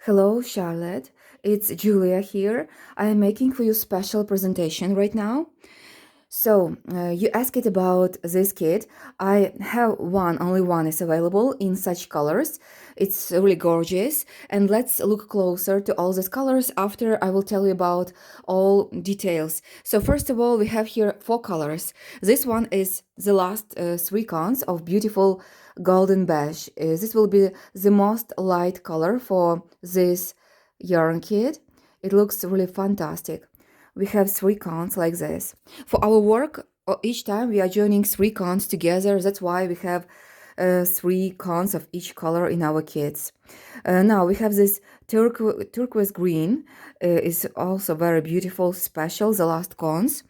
Hello, Charlotte. It's Julia here. I am making for you special presentation right now. So, you asked about this kit. I have only one is available in such colors. It's really gorgeous. And let's look closer to all these colors after I will tell you about all details. So, first of all, we have here four colors. This one is the last three counts of beautiful golden beige. This will be the most light color for this yarn kit. It looks really fantastic. We have three counts like this. For our work, each time we are joining three counts together. That's why we have three counts of each color in our kits. Now we have this turquoise green. Is also very beautiful, special, the last counts.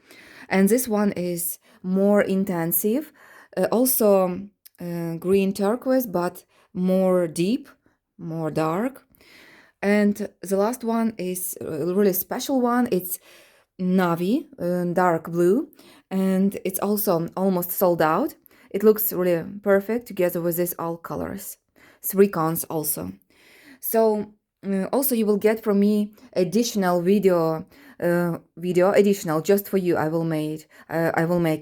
And this one is more intensive. Also green turquoise, but more deep, more dark. And the last one is a really special one. It's navy, dark blue, and it's also almost sold out. It looks really perfect together with these all colors. Three counts also. So also you will get from me additional video additional just for you. I will make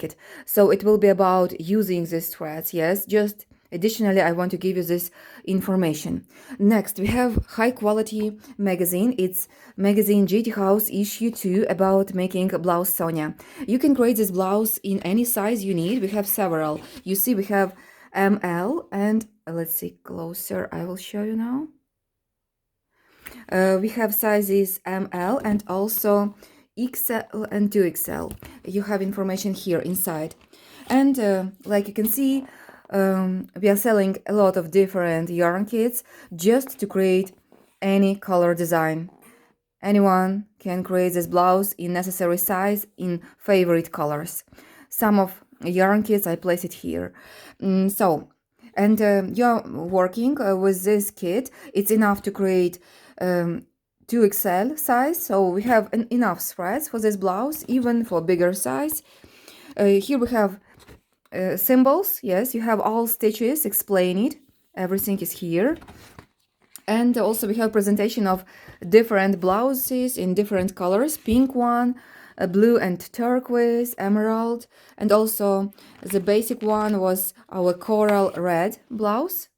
it. So it will be about using these threads. Yes, just additionally, I want to give you this information. Next, we have high quality magazine. It's magazine JThouse issue 2 about making a blouse Sonia. You can create this blouse in any size you need. We have several. You see, we have ML and let's see closer. I will show you now. We have sizes ML and also XL and 2XL. You have information here inside. And like you can see, we are selling a lot of different yarn kits just to create any color design. Anyone can create this blouse in necessary size in favorite colors. Some of yarn kits I place it here. You're working with this kit. It's enough to create 2XL size, so we have enough threads for this blouse, even for bigger size. Here we have symbols. Yes, you have all stitches, explain it. Everything is here. And also we have presentation of different blouses in different colors. Pink one, blue and turquoise, emerald, and also the basic one was our coral red blouse.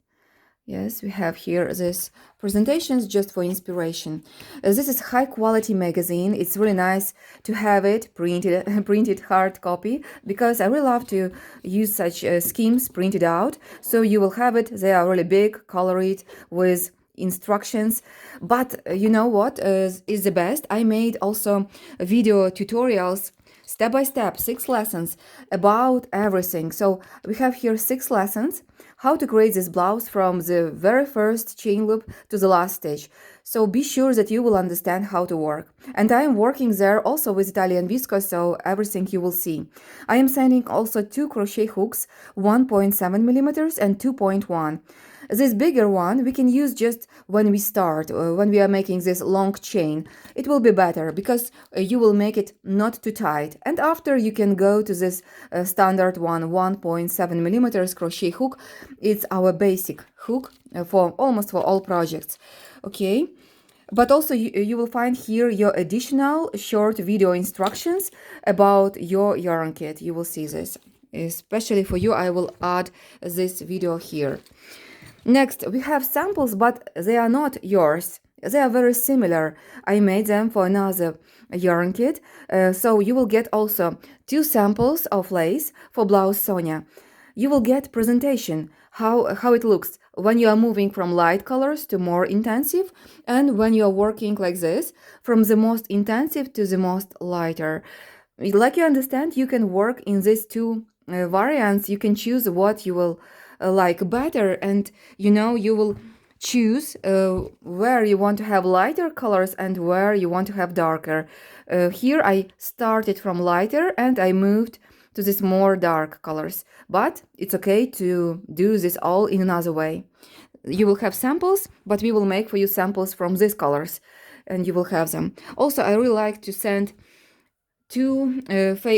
Yes, we have here this presentations just for inspiration. This is high quality magazine. It's really nice to have it printed hard copy, because I really love to use such schemes printed out. So you will have it. They are really big, colored with instructions. But you know what is the best? I made also video tutorials step by step, 6 lessons about everything. So we have here 6 lessons how to create this blouse from the very first chain loop to the last stitch. So be sure that you will understand how to work. And I am working there also with Italian viscose, so everything you will see. I am sending also 2 crochet hooks, 1.7 millimeters and 2.1. This bigger one we can use just when we start, when we are making this long chain. It will be better because you will make it not too tight. And after you can go to this standard one, 1.7 millimeters crochet hook. It's our basic hook for almost for all projects. Okay. But also you will find here your additional short video instructions about your yarn kit. You will see this. Especially for you, I will add this video here. Next, we have samples, but they are not yours. They are very similar. I made them for another yarn kit. So you will get also 2 samples of lace for Blouse Sonia. You will get presentation, how it looks when you are moving from light colors to more intensive, and when you are working like this, from the most intensive to the most lighter. Like you understand, you can work in these 2 variants. You can choose what you will like better, and you will choose where you want to have lighter colors and where you want to have darker. Here I started from lighter and I moved to this more dark colors, but it's okay to do this all in another way. You will have samples, but we will make for you samples from these colors and you will have them. Also, I really like to send 2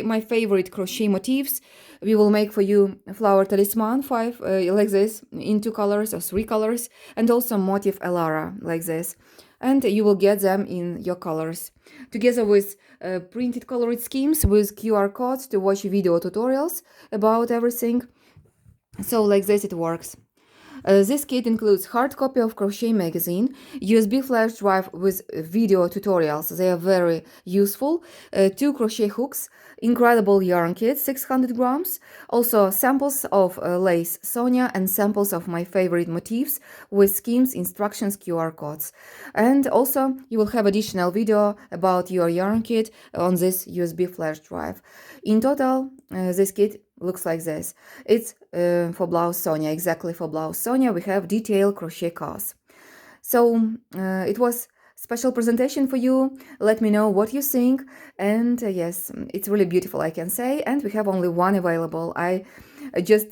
my favorite crochet motifs. We will make for you flower talisman 5 like this in 2 colors or 3 colors, and also motif Elara like this. and you will get them in your colors. Together with printed colored schemes with QR codes to watch video tutorials about everything. So like this it works. This kit includes hard copy of Crochet magazine, USB flash drive with video tutorials. They are very useful. 2 crochet hooks, incredible yarn kit, 600 grams. Also samples of lace Sonia and samples of my favorite motifs with schemes, instructions, QR codes. And also you will have additional video about your yarn kit on this USB flash drive. In total, this kit looks like this. It's for Blouse Sonia, exactly for Blouse Sonia. We have detailed crochet cause. So it was special presentation for you. Let me know what you think. And yes, it's really beautiful, I can say. And we have only one available. I just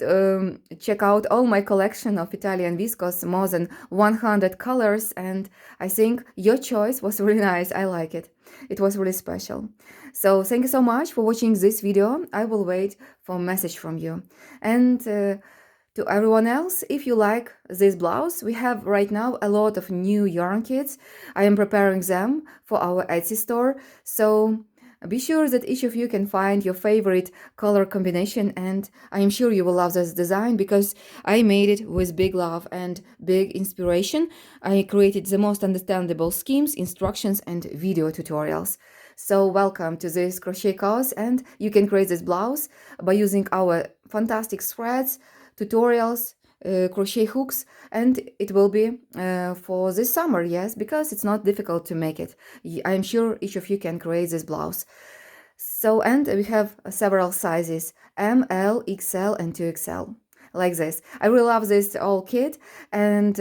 check out all my collection of Italian viscose, more than 100 colors, and I think your choice was really nice. I like it. It was really special. So thank you so much for watching this video. I will wait for a message from you. And to everyone else, if you like this blouse, we have right now a lot of new yarn kits. I am preparing them for our Etsy store. So be sure that each of you can find your favorite color combination, and I am sure you will love this design because I made it with big love and big inspiration. I created the most understandable schemes, instructions, and video tutorials. So welcome to this crochet cause, and you can create this blouse by using our fantastic threads, tutorials, crochet hooks, and it will be for this summer, yes, because it's not difficult to make it. I'm sure each of you can create this blouse. So, and we have several sizes, M, L, XL, and 2XL, like this. I really love this all kit, and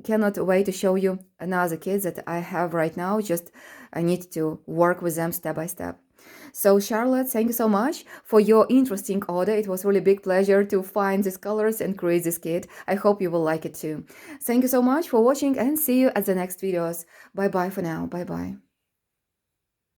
cannot wait to show you another kit that I have right now. Just I need to work with them step by step. So Charlotte, thank you so much for your interesting order. It was really big pleasure to find these colors and create this kit. I hope you will like it too. Thank you so much for watching, and see you at the next videos. Bye bye for now. Bye bye.